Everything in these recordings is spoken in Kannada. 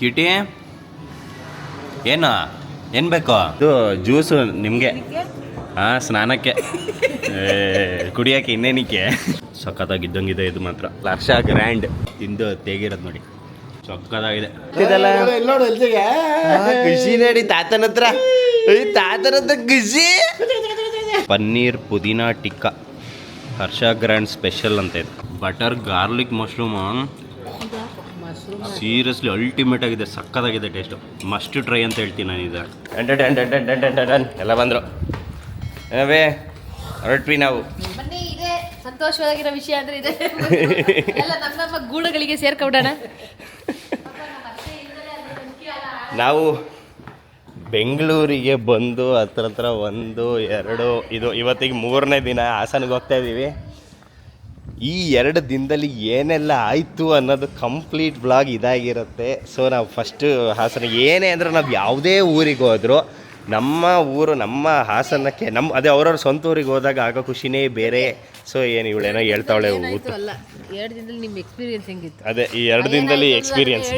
ಕಿಟಿ ಏನು ಬೇಕು ಇದು ಜ್ಯೂಸು ನಿಮಗೆ ಹಾಂ ಸ್ನಾನಕ್ಕೆ ಕುಡಿಯೋಕ್ಕೆ ಇನ್ನೇನಕ್ಕೆ ಸಖತ್ತಾಗಿದ್ದಂಗಿದೆ ಇದು ಮಾತ್ರ ಲಕ್ಷ ಗ್ರ್ಯಾಂಡ್ ತಿಂದು ತೇಗಿರೋದು ನೋಡಿ ಸಖತ್ತಾಗಿದೆ ಖುಷಿ ನೋಡಿ ತಾತನ ಹತ್ರ ಖುಷಿ ಪನ್ನೀರ್ ಪುದೀನಾ ಟಿಕ್ಕಾ ಹರ್ಷ ಗ್ರ್ಯಾಂಡ್ ಸ್ಪೆಷಲ್ ಅಂತ ಇದೆ butter garlic mushroom seriously ultimate ಆಗಿದೆ ಸಕ್ಕತ್ತಾಗಿದೆ ಟೇಸ್ಟು ಮಸ್ಟ್ ಟ್ರೈ ಅಂತ ಹೇಳ್ತೀನಿ ನಾನು ಇದು ಎಲ್ಲ ಬಂದರು ಏನೇ ಹೊರಟ್ವಿ ನಾವು ಸಂತೋಷವಾಗಿರೋ ವಿಷಯ ಅಂದ್ರೆ ಇದೆ ಎಲ್ಲ ನಮ್ಮ ಗೂಡುಗಳಿಗೆ ಸೇರ್ಕೊಂಡೋಣ ನಾವು ಬೆಂಗಳೂರಿಗೆ ಬಂದು ಹತ್ರ 1 2 ಇದು ಇವತ್ತಿಗೆ 3ನೇ ದಿನ ಹಾಸನಿಗೆ ಹೋಗ್ತಾ ಇದ್ದೀವಿ. ಈ 2 ದಿನದಲ್ಲಿ ಏನೆಲ್ಲ ಆಯಿತು ಅನ್ನೋದು ಕಂಪ್ಲೀಟ್ ಬ್ಲಾಗ್ ಇದಾಗಿರುತ್ತೆ. ಸೊ ನಾವು ಫಸ್ಟು ಹಾಸನಿಗೆ ಏನೇ ಅಂದರೆ ನಾವು ಯಾವುದೇ ಊರಿಗೆ ಹೋದರೂ ನಮ್ಮ ಊರು ನಮ್ಮ ಹಾಸನಕ್ಕೆ ಅದೇ ಅವ್ರವ್ರ ಸ್ವಂತ ಊರಿಗೆ ಹೋದಾಗ ಆಗೋ ಖುಷಿನೇ ಬೇರೆ. ಸೊ ಏನು ಇವಳೇನೋ ಹೇಳ್ತಾವಳೆ ಅದೇ ಈ 2 ದಿನದಲ್ಲಿ ಎಕ್ಸ್ಪೀರಿಯನ್ಸ್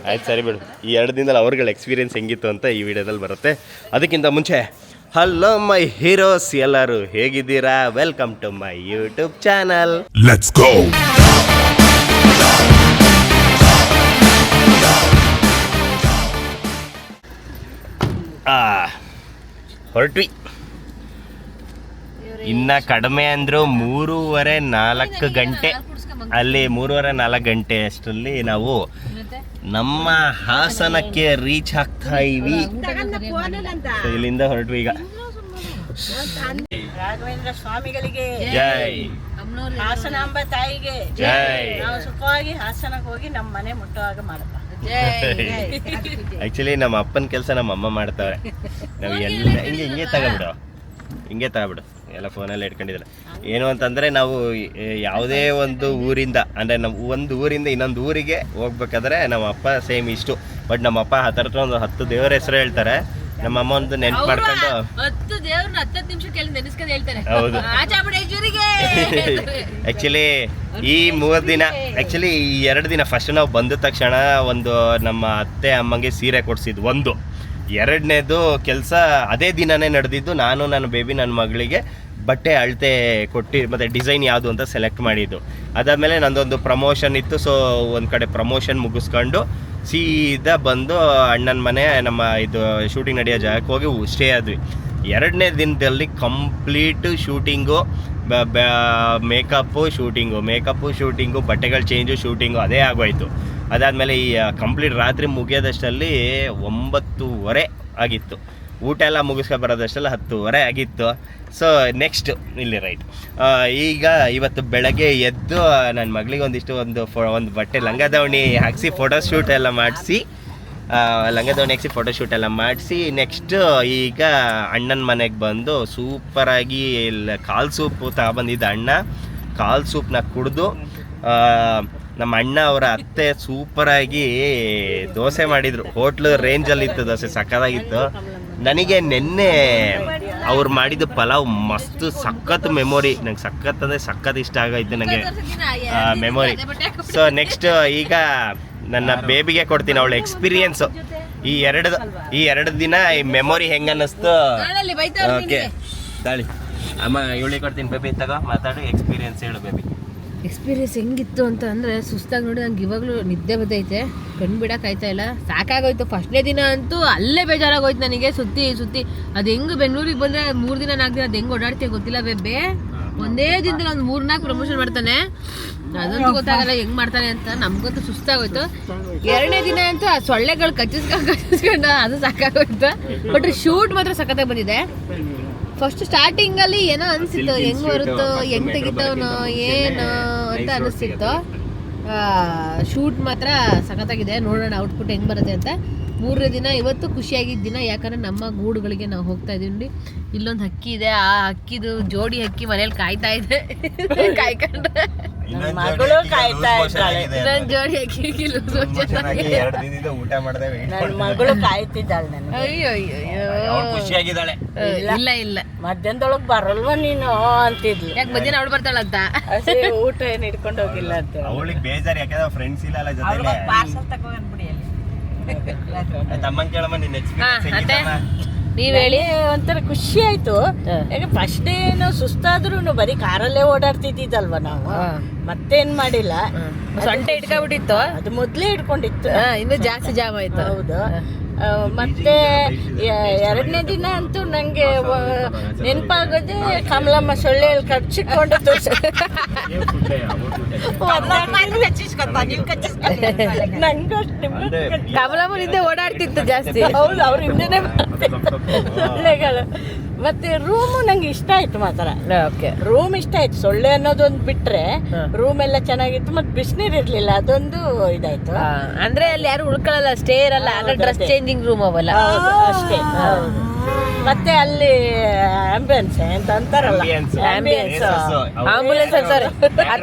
ಆಯ್ತು ಸರಿ ಬಿಡು. ಈ 2 ದಿನದಲ್ಲಿ ಅವ್ರಗಳ ಎಕ್ಸ್ಪೀರಿಯನ್ಸ್ ಹೆಂಗಿತ್ತು ಅಂತ ಈ ವಿಡಿಯೋದಲ್ಲಿ ಬರುತ್ತೆ. ಅದಕ್ಕಿಂತ ಮುಂಚೆ ಹಲೋ ಮೈ ಹೀರೋಸ್, ಎಲ್ಲರೂ ಹೇಗಿದ್ದೀರಾ? Welcome to my YouTube channel. Let's go. ಹೊರಟ್ವಿ. ಇನ್ನು ಕಡಿಮೆ ಅಂದರೂ 3:30-4 ಗಂಟೆ, ಅಲ್ಲಿ 3:30-4 ಗಂಟೆ ಅಷ್ಟರಲ್ಲಿ ನಾವು ನಮ್ಮ ಹಾಸನಕ್ಕೆ ರೀಚ್ ಆಗ್ತಾ ಇವಿ. ಇಲ್ಲಿಂದ ಹೊರಟ್ವಿ ಈಗ. ರಾಘವೇಂದ್ರ ಸ್ವಾಮಿಗಳಿಗೆ ಜೈ, ಹಾಸನಾಂಬ ತಾಯಿಗೆ ಜೈ. ನಾವು ಸುಖವಾಗಿ ಹಾಸನಕ್ಕೆ ಹೋಗಿ ನಮ್ಮ ಮನೆ ಮುಟ್ಟುವಾಗ ಮಾಡಪ್ಪ. ಆ್ಯಕ್ಚುಲಿ ನಮ್ಮ ಅಪ್ಪನ ಕೆಲಸ ನಮ್ಮ ಅಮ್ಮ ಮಾಡ್ತಾವೆ. ನಾವು ಎಲ್ಲ ಹಿಂಗೆ ತಗೊಬಿಡು ಎಲ್ಲ ಫೋನಲ್ಲಿ ಇಟ್ಕೊಂಡಿದ್ದಾರೆ. ಏನು ಅಂತಂದರೆ ನಾವು ಯಾವುದೇ ಒಂದು ಊರಿಂದ ಅಂದರೆ ನಾವು ಒಂದು ಊರಿಂದ ಇನ್ನೊಂದು ಊರಿಗೆ ಹೋಗ್ಬೇಕಾದ್ರೆ ನಮ್ಮ ಅಪ್ಪ ಸೇಮ್ ಇಷ್ಟು. ಬಟ್ ನಮ್ಮ ಅಪ್ಪ ಹತ್ರ ಒಂದು 10 ದೇವರ ಹೆಸರು ಹೇಳ್ತಾರೆ. ನಮ್ಮ ಅಮ್ಮ ಒಂದು ನೆನ್ಪು ಮಾಡ್ಕೊಂಡು 10 ದೇವ್ರನ್ನ 10 ನಿಮಿಷಕ್ಕೆ ನೆನೆಸ್ಕೊಂಡು ಹೇಳ್ತಾರೆ. ಹೌದು. ಆ್ಯಕ್ಚುಲಿ ಈ 3 ದಿನ ಆ್ಯಕ್ಚುಲಿ ಈ 2 ದಿನ ಫಸ್ಟ್ ನಾವು ಬಂದ ತಕ್ಷಣ ಒಂದು ನಮ್ಮ ಅತ್ತೆ ಅಮ್ಮಂಗೆ ಸೀರೆ ಕೊಡಿಸಿದ್ದು ಒಂದು. 2ನೇದು ಕೆಲಸ ಅದೇ ದಿನವೇ ನಡೆದಿದ್ದು. ನಾನು ನನ್ನ ಬೇಬಿ ನನ್ನ ಮಗಳಿಗೆ ಬಟ್ಟೆ ಅಳತೆ ಕೊಟ್ಟು ಮತ್ತು ಡಿಸೈನ್ ಯಾವುದು ಅಂತ ಸೆಲೆಕ್ಟ್ ಮಾಡಿದ್ದು. ಅದಾದಮೇಲೆ ನಂದೊಂದು ಪ್ರಮೋಷನ್ ಇತ್ತು. ಸೊ ಒಂದು ಕಡೆ ಪ್ರಮೋಷನ್ ಮುಗಿಸ್ಕೊಂಡು ಸೀದಾ ಬಂದು ಅಣ್ಣನ ಮನೆ ನಮ್ಮ ಇದು ಶೂಟಿಂಗ್ ನಡೆಯೋ ಜಾಗಕ್ಕೆ ಹೋಗಿ ಸ್ಟೇ ಆದ್ವಿ. 2ನೇ ದಿನದಲ್ಲಿ ಕಂಪ್ಲೀಟು ಶೂಟಿಂಗು, ಮೇಕಪ್ಪು ಶೂಟಿಂಗು, ಬಟ್ಟೆಗಳು ಚೇಂಜು, ಶೂಟಿಂಗು ಅದೇ ಆಗೋಯ್ತು. ಅದಾದಮೇಲೆ ಈ ಕಂಪ್ಲೀಟ್ ರಾತ್ರಿ ಮುಗಿಯೋದಷ್ಟಲ್ಲಿ 9:30 ಆಗಿತ್ತು. ಊಟ ಎಲ್ಲ ಮುಗಿಸ್ಕೊಂಡು ಬರೋದಷ್ಟೆಲ್ಲ 10:30 ಆಗಿತ್ತು. ಸೊ ನೆಕ್ಸ್ಟ್ ಇಲ್ಲಿ ರೈಟ್ ಈಗ ಇವತ್ತು ಬೆಳಗ್ಗೆ ಎದ್ದು ನನ್ನ ಮಗಳಿಗೆ ಒಂದಿಷ್ಟು ಒಂದು ಬಟ್ಟೆ ಲಂಗ ದಾವಣಿ ಹಾಕಿಸಿ ಫೋಟೋಶೂಟ್ ಎಲ್ಲ ಮಾಡಿಸಿ ನೆಕ್ಸ್ಟ್ ಈಗ ಅಣ್ಣನ ಮನೆಗೆ ಬಂದು ಸೂಪರಾಗಿ ಕಾಲು ಸೂಪ್ ತಗೊಬಂದಿದ್ದ ಅಣ್ಣ. ಕಾಲು ಸೂಪ್ನ ಕುಡಿದು ನಮ್ಮ ಅಣ್ಣ ಅವರ ಅತ್ತೆ ಸೂಪರಾಗಿ ದೋಸೆ ಮಾಡಿದರು. ಹೋಟ್ಲು ರೇಂಜಲ್ಲಿತ್ತು ದೋಸೆ, ಸಕ್ಕತ್ತಾಗಿತ್ತು. ನನಗೆ ನಿನ್ನೆ ಅವ್ರು ಮಾಡಿದ ಪಲಾವ್ ಮಸ್ತ್ ಸಖತ್ ಮೆಮೊರಿ. ನಂಗೆ ಸಖತ್ ಅಂದರೆ ಸಖತ್ ಇಷ್ಟ ಆಗೈತೆ ನನಗೆ ಮೆಮೊರಿ. ಸೊ ನೆಕ್ಸ್ಟ್ ಈಗ ನನ್ನ ಬೇಬಿಗೆ ಕೊಡ್ತೀನಿ ಅವಳ ಎಕ್ಸ್ಪೀರಿಯನ್ಸು. ಈ ಎರಡು ದಿನ ಈ ಮೆಮೊರಿ ಹೆಂಗೆ ಅನ್ನಿಸ್ತು. ಓಕೆ ತಾಳಿ ಅಮ್ಮ ಇವಳಿಗೆ ಕೊಡ್ತೀನಿ. ಬೇಬಿ ತಗೋ ಮಾತಾಡು, ಎಕ್ಸ್ಪೀರಿಯನ್ಸ್ ಹೇಳು ಬೇಬಿ. ಎಕ್ಸ್ಪೀರಿಯನ್ಸ್ ಹೆಂಗಿತ್ತು ಅಂತ ಅಂದರೆ ಸುಸ್ತಾಗಿ ನೋಡಿ ನಂಗೆ ಇವಾಗಲೂ ನಿದ್ದೆ ಬರ್ತೈತೆ, ಕಣ್ಣು ಬಿಡೋಕ್ಕಾಯ್ತಾ ಇಲ್ಲ, ಸಾಕಾಗೋಯ್ತು. ಫಸ್ಟ್ನೇ ದಿನ ಅಂತೂ ಅಲ್ಲೇ ಬೇಜಾರಾಗೋಯ್ತು ನನಗೆ. ಸುತ್ತಿ ಅದು ಹೆಂಗೆ ಬೆಂಗಳೂರಿಗೆ ಬಂದರೆ 3 ದಿನ 4 ದಿನ ಅದು ಹೆಂಗೆ ಓಡಾಡ್ತೀವಿ ಗೊತ್ತಿಲ್ಲ ಬೇಬೆ. ಒಂದೇ ದಿನದಲ್ಲಿ ಒಂದು 3-4 ಪ್ರಮೋಷನ್ ಮಾಡ್ತಾನೆ, ಅದಂತೂ ಗೊತ್ತಾಗಲ್ಲ ಹೆಂಗೆ ಮಾಡ್ತಾನೆ ಅಂತ. ನಮ್ಗಂತೂ ಸುಸ್ತಾಗೋಯ್ತು. 2ನೇ ದಿನ ಅಂತೂ ಆ ಸೊಳ್ಳೆಗಳು ಕಚ್ಚಿಸ್ಕೊಂಡು ಅದು ಸಾಕಾಗೋಯ್ತು. ಬಟ್ ಶೂಟ್ ಮಾತ್ರ ಸಖತ್ತಾಗಿ ಬಂದಿದೆ. ಫಸ್ಟ್ ಸ್ಟಾರ್ಟಿಂಗಲ್ಲಿ ಏನೋ ಅನಿಸಿತ್ತು, ಹೆಂಗೆ ಬರುತ್ತೋ ಹೆಂಗೆ ತೆಗಿತಾವನೋ ಏನು ಅಂತ ಅನಿಸ್ತಿತ್ತು. ಶೂಟ್ ಮಾತ್ರ ಸಖತ್ತಾಗಿದೆ. ನೋಡೋಣ ಔಟ್ಪುಟ್ ಹೆಂಗೆ ಬರುತ್ತೆ ಅಂತ. 3ನೇ ದಿನ ಇವತ್ತು ಖುಷಿಯಾಗಿದ್ದ ದಿನ. ಯಾಕಂದರೆ ನಮ್ಮ ಗೂಡುಗಳಿಗೆ ನಾವು ಹೋಗ್ತಾ ಇದೀವಿ. ಇಲ್ಲೊಂದು ಹಕ್ಕಿ ಇದೆ, ಆ ಹಕ್ಕಿದು ಜೋಡಿ ಹಕ್ಕಿ ಮನೇಲಿ ಕಾಯ್ತಾ ಇದೆ. ಕಾಯ್ಕೊಂಡ್ರೆ ಮಗಳು ಕಾಯ್ತಾ ಇದ್ದಾಳೆ. ಜೋಡಿ ಹಕ್ಕಿ ನನ್ನ ಮಗಳು ಕಾಯ್ತಿದ್ದಾಳೆ ನನಗೆ. ಅಯ್ಯೋ ಖುಷಿಯಾಗಿದ್ದಾಳೆ. ಇಲ್ಲ ಮಧ್ಯಾಹ್ನದೊಳಗೆ ಬರಲ್ವ ನೀನು ಅಂತಿದ್ಲು. ಯಾಕೆ ಮಧ್ಯಾಹ್ನ ಅವಳು ಬರ್ತಾಳಂತ. ಊಟ ಏನು ಇಟ್ಕೊಂಡು ಹೋಗಿಲ್ಲ ಅಂತ ಅವಳಿಗೆ ಬೇಜಾರು, ಯಾಕಂದ್ರೆ ಫ್ರೆಂಡ್ಸ್ ಇಲ್ಲ ಜೊತೆಲಿ. ಪಾರ್ಸಲ್ ತಗೊಂಡ್ಬಿಡಿ ಅಲ್ಲಿ. ತಮ್ಮಂಗೆ ಕೇಳಮ್ಮ ನಿನ್ನ ಎಕ್ಸ್ಪೀರಿಯನ್ಸ್ ಅತ್ತೆ ನೀವ್ ಹೇಳಿ. ಒಂಥರ ಖುಷಿ ಆಯ್ತು. ಯಾಕೆ ಫಸ್ಟ್ ಡೇ ಏನೋ ಸುಸ್ತಾದ್ರೂ ಬರೀ ಕಾರಲ್ಲೇ ಓಡಾಡ್ತಿದ್ದಲ್ವ ನಾವು, ಮತ್ತೇನ್ ಮಾಡಿಲ್ಲ. ಸೊಂಟೆ ಇಟ್ಕೊಂಡ್ಬಿಟ್ಟಿತ್ತು, ಅದು ಮೊದ್ಲೇ ಇಟ್ಕೊಂಡಿತ್ತು. ಇನ್ನು ಜಾಸ್ತಿ ಜಾಮ್ ಆಯ್ತು. ಹೌದು. ಮತ್ತೆ ಎರಡನೇ ದಿನ ಅಂತೂ ನಂಗೆ ನೆನಪಾಗೋದೆ ಕಮಲಮ್ಮ ಸೊಳ್ಳೆಯಲ್ಲಿ ಕಚ್ಚಿಕೊಂಡು ಕಮಲಮ್ಮನಿಂದ ಓಡಾಡ್ತಿತ್ತು ಜಾಸ್ತಿ. ಹೌದು, ಅವ್ರ ಹಿಂದೆನೆ ಸೊಳ್ಳೆಗಳು. ಮತ್ತೆ ರೂಮು ನಂಗೆ ಇಷ್ಟ ಆಯ್ತು ಮಾತ್ರ. ರೂಮ್ ಇಷ್ಟ ಆಯ್ತು. ಸೊಳ್ಳೆ ಅನ್ನೋದೊಂದು ಬಿಟ್ರೆ ರೂಮ್ ಎಲ್ಲ ಚೆನ್ನಾಗಿತ್ತು. ಮತ್ತೆ ಬಿಸಿನೀರ್ ಇರ್ಲಿಲ್ಲ, ಅದೊಂದು ಇದಾಯ್ತು. ಅಂದ್ರೆ ಅಲ್ಲಿ ಯಾರು ಉಳ್ಕೊಳ್ಳಲ್ಲ, ಸ್ಟೇ ಇರಲ್ಲ, ಡ್ರೆಸ್ ಚೇಂಜಿಂಗ್ ರೂಮ್ ಅವಲ್ಲ ಅಷ್ಟೇ. ಮತ್ತೆ ಅಲ್ಲಿ ಆಂಬ್ಯುಲೆನ್ಸ್ ಅಂತ ಅಂತಾರಲ್ಲ, ಆಂಬುಲೆನ್ಸ್ ಅಂತಾರೆ.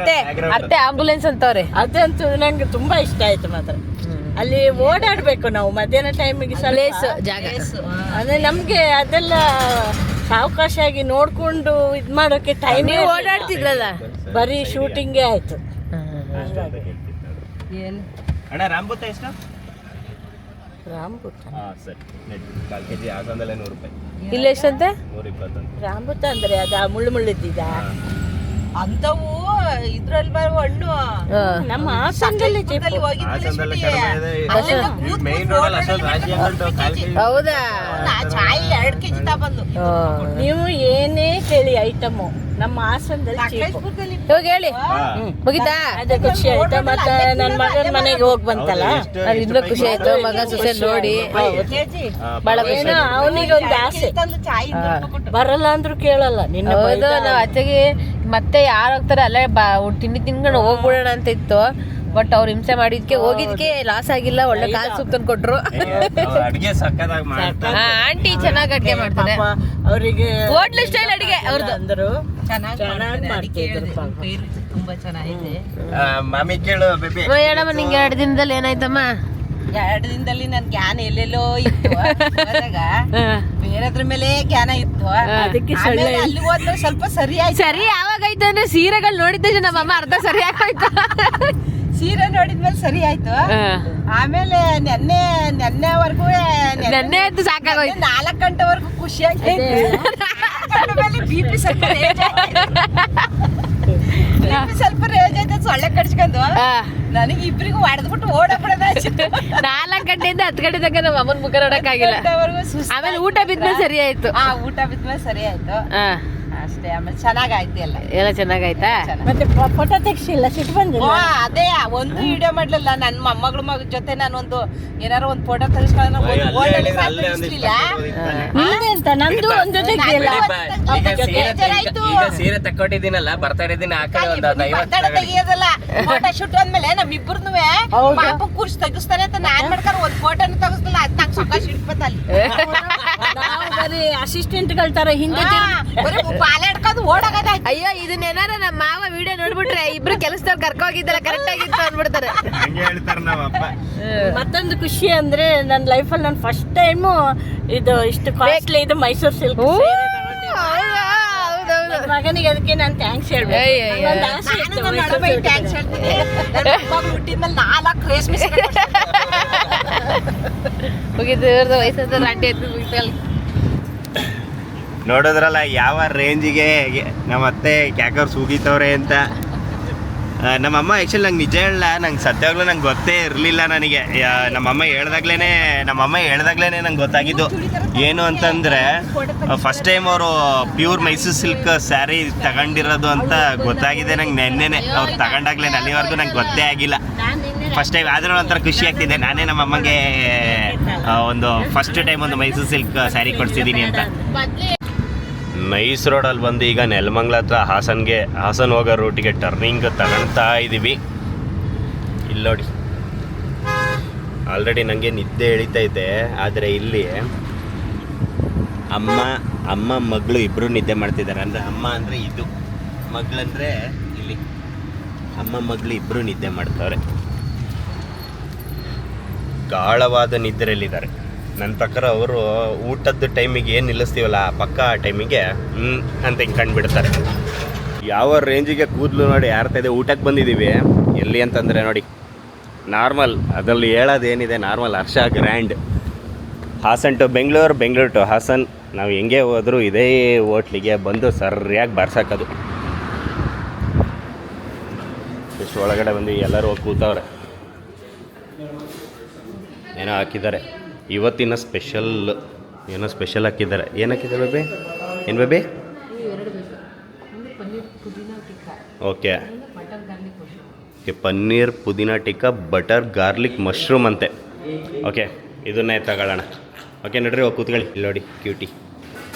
ಅತ್ತೆ ಆಂಬುಲೆನ್ಸ್ ಅಂತವ್ರೆ. ಅದಂತೂ ನಂಗೆ ತುಂಬಾ ಇಷ್ಟ ಆಯ್ತು ಮಾತ್ರ. ಅಲ್ಲಿ ಓಡಾಡ್ಬೇಕು ನಾವು ಮಧ್ಯಾಹ್ನ ಟೈಮಿಗೆ ಜಾಗ. ಅಂದ್ರೆ ನಮ್ಗೆ ಅದೆಲ್ಲ ಸಾವಕಾಶ ಆಗಿ ನೋಡ್ಕೊಂಡು ಇದ್ ಮಾಡೋಕೆ ಟೈಮ್. ಓಡಾಡ್ತಿದ್ರಲ್ಲ, ಬರೀ ಶೂಟಿಂಗೇ ಆಯ್ತು. ಅಣ್ಣ ರಾಂಬೂತ ಎಷ್ಟು? ರಾಂಬೂತ ಸರಿ, 1/4 kg ಹಾಸನದಲ್ಲೇ 100 ರೂಪಾಯಿ. ಇಲ್ಲಿ ಎಷ್ಟಂತೆ? 120 ಅಂತ. ರಾಂಬೂತ ಅಂದ್ರೆ ಅದ ಮುಳ್ಳಿದ್ದಿದ್ದ ಅಂತವು ಇದ್ರಲ್ಲಿ ಬರುವ ಹಣ್ಣು ನಮ್ಮ ಹಾಸನದಲ್ಲಿ ಹಾಸನದಲ್ಲೇ ಕಡಿಮೆ ಇದೆ. ಮೇನ್ ರೋಡಲ್ಲಿ ಅಷ್ಟೊಂದು ರಾಶಿ ಅಂದ್ಬಿಟ್ಟು 1/4 kg. ಹೌದಾ? ಚಾಯ್ 2 kg ತಗೊಂಡು ನೀವು ಏನೇ ಕೇಳಿ ಐಟಮು ನಮ್ಮ ಹಾಸನದಲ್ಲಿ cheap. ಇವಾಗ ಹೇಳಿ, ಮುಗಿತಾ? ಅದೇ ಖುಷಿ ಆಯ್ತು. ಮತ್ತೆ ನನ್ನ ಮಗನ ಮನೆಗೆ ಹೋಗಿ ಬಂತಲ್ಲ, ಅದು ಇನ್ನೂ ಖುಷಿ ಆಯ್ತು. ಮಗ ಸೊಸೆ ನೋಡಿ ಬಹಳ ಖುಷಿ ಏನೋ ಅವನಿಗೆ ಒಂದು ಆಸೆ. ಚಾಯ್ ಬರಲ್ಲ ಅಂದ್ರೂ ಕೇಳಲ್ಲ. ನಿನ್ನ ಹೌದು, ನಾವ್ ಅತ್ತೆಗೆ ಮತ್ತೆ ಯಾರು ಹೋಗ್ತಾರೆ ಅಲ್ಲೇ ತಿಂಡಿ ತಿನ್ಕೊಂಡು ಹೋಗ್ಬಿಡೋಣ ಅಂತ ಇತ್ತು. ಬಟ್ ಅವ್ರು ಹಿಂಸೆ ಮಾಡಿದ್ಕೆ ಹೋಗಿದ್ಕೆ ಲಾಸ್ ಆಗಿಲ್ಲ. ಒಳ್ಳೆ ಕಾಲ್ ಸೂಪ್ ತಂದು ಕೊಟ್ರು. ಅಡಿಗೆ ಸಕ್ಕದಾಗಿ ಮಾಡ್ತಾರೆ. ಆಂಟಿ ಚೆನ್ನಾಗಿ ಅಡ್ಗೆ ಮಾಡ್ತಾರೆ. ಅವರಿಗೆ ಹೋಟ್ಲು ಸ್ಟೈಲ್ ಅಡಿಗೆ ಅವ್ರದ್ದು. ಅಂದ್ರು ಚೆನ್ನಾಗಿ ಮಾಡ್ತಿದ್ರು ಪಾಪ. ತುಂಬಾ ಚೆನ್ನಾಗಿದೆ. ಮಾಮಿ ಕೇಳು ಬೇಬಿ. ಹೇಳಮ್ಮ, ನಿಂಗೆ 2 ದಿನದಲ್ಲಿ ಏನಾಯ್ತಮ್ಮ? 2 ದಿನದಲ್ಲಿ ನನ್ ಜ್ಞಾನ ಎಲ್ಲೆಲ್ಲೋ ಇತ್ತು. ಹೋದಾಗ ಬೇರೆದ್ರ ಮೇಲೆ ಜ್ಞಾನ ಇತ್ತು. ಅದಕ್ಕೆ ಆಮೇಲೆ ಅಲ್ಲಿ ಹೋದ್ಮೇಲೆ ಸ್ವಲ್ಪ ಸರಿ ಆಯ್ತು. ಸರಿ ಯಾವಾಗಾಯ್ತು ಅಂದ್ರೆ ಸೀರೆಗಳು ನೋಡಿದ್ದೆ ನಮ್ಮಮ್ಮ ಅರ್ಧ ಸರಿ ಆಗೋಯ್ತು. ಸೀರೆ ನೋಡಿದ್ಮೇಲೆ ಸರಿ ಆಯ್ತು. ಆಮೇಲೆ ನೆನ್ನೆವರೆಗೂ ನೆನ್ನೆ ಅಂತೂ ಸಾಕಾಗೋಯ್ತು. 4 ಗಂಟೆವರೆಗೂ ಖುಷಿ ಆಯ್ತು. ಬಿಪಿ ಸ್ವಲ್ಪ ರೇಜ್ ಆಯ್ತು. ಸೊಳ್ಳೆ ಕಡ್ಸ್ಕೊಂಡು ನನಗೆ ಇಬ್ರಿಗೂ ಹೊಡೆದ್ಬಿಟ್ಟು ಓಡಬಿಡೋದ. 4 ಗಂಟೆಯಿಂದ 10 ಗಂಟೆ ತನಕ ನಮ್ಮ ಅಮ್ಮನ ಮುಖ ನೋಡಕ್ಕಾಗಿಲ್ಲ. ಆಮೇಲೆ ಊಟ ಬಿದ್ಮೇಲೆ ಸರಿ ಆಯ್ತು. ಊಟ ಬಿದ್ಮೇಲೆ ಸರಿ ಆಯ್ತು ಅಷ್ಟೇ. ಆಮೇಲೆ ಚೆನ್ನಾಗಾಯ್ತು ಎಲ್ಲ ಚೆನ್ನಾಗಾಯ್ತಾ? ಮತ್ತೆ ಫೋಟೋ ತೆಗ್ಸಿಲ್ಲ, ಸಿಟ್ಟು ಬಂದಿಲ್ಲ. ಅದೇ ಒಂದು ವಿಡಿಯೋ ಮಾಡ್ಲಿಲ್ಲ. ನನ್ನ ಮೊಮ್ಮಗಳ ಜೊತೆ ನಾನೊಂದು ಏನಾರು ಒಂದು ಫೋಟೋ ತೆಗಿಸ್ಕೊಳ್ಳೋಣ. ಅಂತ ನಂದು ಒಂದು ತೆಗ್ದಿಲ್ಲ. ಈಗ ಸೀರೆ ತಕ್ಕೊಟ್ಟಿದ್ದೀನಲ್ಲ, ಬರ್ತಡೇ ದಿನ ಆ ಕಡೆ ಒಂದು 50 ತೆಗಿಯೋದಲ್ಲ. ಫೋಟೋ ಶೂಟ್ ಅಂದ್ಮೇಲೆ ನಮ್ಮಿಬ್ಬರನ್ನು ಪಾಪ ಕೂರ್ಸಿ ತೆಗಿಸ್ತಾರೆ ಅಂತ ನಾನ್ ಮಾಡ್ತಾರೆ. ಒಂದ್ ಫೋಟೋನು ತೆಗಿಸ್ಲಿಲ್ಲ. ಅದ್ ನಂಗೆ ಸುಖ ಸಿಡ್ಬತ್ತ ಅಲ್ಲಿ. ನಾವು ಬರೀ ಅಸಿಸ್ಟೆಂಟ್ಗಳ ತರ ಹಿಂದೆ ಪಾಲಾಡ್ಕೊಂಡು ಓಡಾಗದ. ಅಯ್ಯೋ, ಇದನ್ನೇನಾರ ನಮ್ಮ ಮಾವ ವಿಡಿಯೋ ನೋಡ್ಬಿಟ್ರೆ ಇಬ್ರು ಕೆಲಸದವ್ರು ಕರ್ಕೋಗಿದ್ದಲ್ಲ ಕರೆಕ್ಟ್ ಆಗಿತ್ತು ಅಂದ್ಬಿಡ್ತಾರೆ. ಹೇಳ್ತಾರೆ ನಮ್ಮಪ್ಪ. ಮತ್ತೊಂದು ಖುಷಿ ಅಂದ್ರೆ ನನ್ನ ಲೈಫಲ್ಲಿ ನಾನು ಫಸ್ಟ್ ಟೈಮು ಇದು ಇಷ್ಟು ಕಾಸ್ಟ್ಲಿ ಇದು ಮೈಸೂರು ಸಿಲ್ಕ್ ಮಗನಿಗೆ. ಅದಕ್ಕೆ ನಾನು ಥ್ಯಾಂಕ್ಸ್ ಹೇಳ್ಬೇಕು. ಹುಟ್ಟಿದ್ಮೇಲೆ 4 ರೇಷ್ಮೆ ಮುಗಿದು ಇವ್ರದ್ದು ವಯಸ್ಸಾದ ರಾಂಟಿ ಎದ್ದು ಮುಗಿತಲ್ಲ. ನೋಡಿದ್ರಲ್ಲ ಯಾವ ರೇಂಜಿಗೆ ನಮ್ಮ ಅತ್ತೆ ಕ್ಯಾಕರ್ ಸೂಗಿತವ್ರೆ ಅಂತ. ನಮ್ಮಮ್ಮ ಆ್ಯಕ್ಚುಲಿ ನಂಗೆ ನಿಜ ಹೇಳಲ್ಲ, ನಂಗೆ ಸತ್ಯವಾಗ್ಲೂ ನಂಗೆ ಗೊತ್ತೇ ಇರಲಿಲ್ಲ. ನನಗೆ ನಮ್ಮಮ್ಮ ಹೇಳ್ದಾಗ್ಲೇ ನಂಗೆ ಗೊತ್ತಾಗಿದ್ದು ಏನು ಅಂತಂದರೆ, ಫಸ್ಟ್ ಟೈಮ್ ಅವರು ಪ್ಯೂರ್ ಮೈಸೂರು ಸಿಲ್ಕ್ ಸ್ಯಾರಿ ತಗೊಂಡಿರೋದು ಅಂತ ಗೊತ್ತಾಗಿದೆ ನಂಗೆ. ನೆನ್ನೆನೆ ಅವ್ರು ತಗೊಂಡಾಗ್ಲೇ ಅಲ್ಲಿವರೆಗೂ ನಂಗೆ ಗೊತ್ತೇ ಆಗಿಲ್ಲ. ಫಸ್ಟ್ ಟೈಮ್ ಆದರೂ ಒಂಥರ ಖುಷಿ ಆಗ್ತಿದೆ. ನಾನೇ ನಮ್ಮಮ್ಮಗೆ ಒಂದು ಫಸ್ಟ್ ಟೈಮ್ ಒಂದು ಮೈಸೂರು ಸಿಲ್ಕ್ ಸ್ಯಾರಿ ಕೊಡ್ಸಿದ್ದೀನಿ ಅಂತ. ನೈಸ್ ರೋಡಲ್ಲಿ ಬಂದು ಈಗ ನೆಲಮಂಗ್ಲ ಹತ್ರ ಹಾಸನ್ ಹೋಗೋ ರೂಟಿಗೆ ಟರ್ನಿಂಗ್ ತಗೊಳ್ತಾ ಇದ್ದೀವಿ. ಇಲ್ಲಿ ನೋಡಿ, ಆಲ್ರೆಡಿ ನನಗೆ ನಿದ್ದೆ ಎಳಿತೈತೆ. ಆದರೆ ಇಲ್ಲಿ ಅಮ್ಮ ಮಗಳು ಇಬ್ಬರು ನಿದ್ದೆ ಮಾಡ್ತಿದ್ದಾರೆ. ಅಂದರೆ ಅಮ್ಮ ಅಂದರೆ ಇದು, ಮಗಳಂದರೆ ಇಲ್ಲಿ. ಅಮ್ಮ ಮಗಳು ಇಬ್ಬರು ನಿದ್ದೆ ಮಾಡ್ತಾರೆ. ಗಾಢವಾದ ನಿದ್ರೆಯಲ್ಲಿದ್ದಾರೆ. ನನ್ನ ಪ್ರಕಾರ ಅವರು ಊಟದ ಟೈಮಿಗೆ ಏನು ನಿಲ್ಲಿಸ್ತೀವಲ್ಲ ಪಕ್ಕ ಆ ಟೈಮಿಗೆ ಅಂತ ಹಿಂಗೆ ಕಂಡುಬಿಡ್ತಾರೆ. ಯಾವ ರೇಂಜಿಗೆ ಕೂದಲು ನೋಡಿ ಯಾರ್ತಾ ಇದೆ. ಊಟಕ್ಕೆ ಬಂದಿದ್ದೀವಿ. ಎಲ್ಲಿ ಅಂತಂದರೆ ನೋಡಿ, ನಾರ್ಮಲ್ ಅದರಲ್ಲಿ ಹೇಳೋದೇನಿದೆ normal. Harsha grand. Hassan to Bengaluru, Bengaluru to Hassan. ನಾವು ಹೆಂಗೆ ಹೋದರೂ ಇದೇ ಹೋಟ್ಲಿಗೆ ಬಂದು ಸರಿಯಾಗಿ ಬಾರ್ಸಾಕೋದು. ಎಷ್ಟು ಒಳಗಡೆ ಬಂದು ಎಲ್ಲರೂ ಹೋಗಿ ಕೂತವ್ರೆ. ಏನೋ ಹಾಕಿದ್ದಾರೆ ಇವತ್ತಿನ ಸ್ಪೆಷಲ್. ಏನೋ ಸ್ಪೆಷಲ್ ಹಾಕಿದ್ದಾರೆ. ಏನು ಹಾಕಿದ್ದಾರೆ ಬೇಬಿ? ಏನು ಬೇಬಿ? ಓಕೆ ಓಕೆ, ಪನ್ನೀರ್ ಪುದೀನ ಟಿಕ್ಕಾ ಬಟರ್ ಗಾರ್ಲಿಕ್ ಮಶ್ರೂಮ್ ಅಂತೆ. ಓಕೆ, ಇದನ್ನೇ ತಗೊಳ್ಳೋಣ. ಓಕೆ ನೋಡ್ರಿ, ಹೋಗಿ ಕೂತ್ಕೊಳ್ಳಿ. ಇಲ್ಲಿ ನೋಡಿ ಕ್ಯೂಟಿ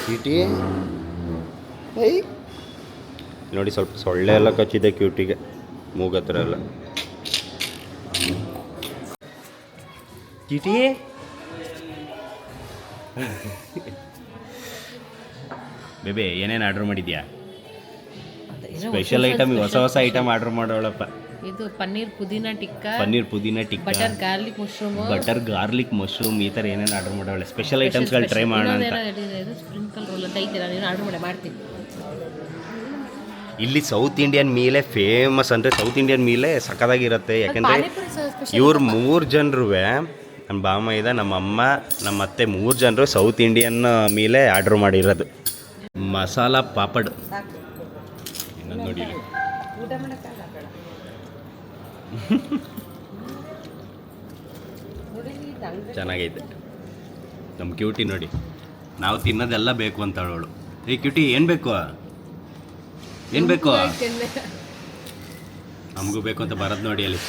ಕ್ಯೂಟಿ ನೋಡಿ, ಸ್ವಲ್ಪ ಸೊಳ್ಳೆ ಎಲ್ಲ ಕಚ್ಚಿದೆ ಕ್ಯೂಟಿಗೆ, ಮೂಗತ್ರ ಎಲ್ಲ. ಕ್ಯೂಟಿ ಬೇಬಿ ಏನೇನು ಆರ್ಡ್ರ್ ಮಾಡಿದ್ಯಾ? ಸ್ಪೆಷಲ್ ಐಟಮ್, ಹೊಸ ಹೊಸ ಐಟಮ್ ಆರ್ಡ್ರ್ ಮಾಡೋಳಪ್ಪ. ಇದು ಪನ್ನೀರ್ ಪುದೀನ ಟಿಕ್ಕಾ, ಪನ್ನೀರ್ ಪುದೀನ tikka, butter garlic mushroom, butter garlic mushroom, ಈ ಥರ ಏನೇನು ಆರ್ಡರ್ ಮಾಡೋಳೆ. ಸ್ಪೆಷಲ್ ಐಟಮ್ಸ್ಗಳು ಟ್ರೈ ಮಾಡೋಣ ಅಂತ. ಇದು ಸ್ಪ್ರಿಂಕಲ್ ರೋಲ್ ಅಂತ ಐತೆ, ನಾನು ಆರ್ಡರ್ ಮಾಡ್ತೀನಿ. ಇಲ್ಲಿ ಸೌತ್ ಇಂಡಿಯನ್ ಮೀಲೇ ಫೇಮಸ್. ಅಂದರೆ ಸೌತ್ ಇಂಡಿಯನ್ ಮೀಲೇ ಸಖತ್ತಾಗಿರುತ್ತೆ. ಯಾಕೆಂದರೆ ಇವ್ರು 3 ಜನರು, ನಮ್ಮ ಬಾಮ ಇದೆ, ನಮ್ಮ ಅಮ್ಮ, ನಮ್ಮ ಅತ್ತೆ, 3 ಜನರು ಸೌತ್ ಇಂಡಿಯನ್ ಮೀಲೇ ಆರ್ಡ್ರ್ ಮಾಡಿರೋದು. ಮಸಾಲ ಪಾಪಡ್ ಇನ್ನೊಂದು ನೋಡಿ. ಚೆನ್ನಾಗೈತೆ. ನಮ್ಮ ಕ್ಯೂಟಿ ನೋಡಿ, ನಾವು ತಿನ್ನೋದೆಲ್ಲ ಬೇಕು ಅಂತ ಅವಳು. ಏ ಕ್ಯೂಟಿ, ಏನು ಬೇಕು? ಏನು ಬೇಕು? ನಮಗೂ ಬೇಕು ಅಂತ ಬರೋದು ನೋಡಿ ಅಲ್ಲಿ.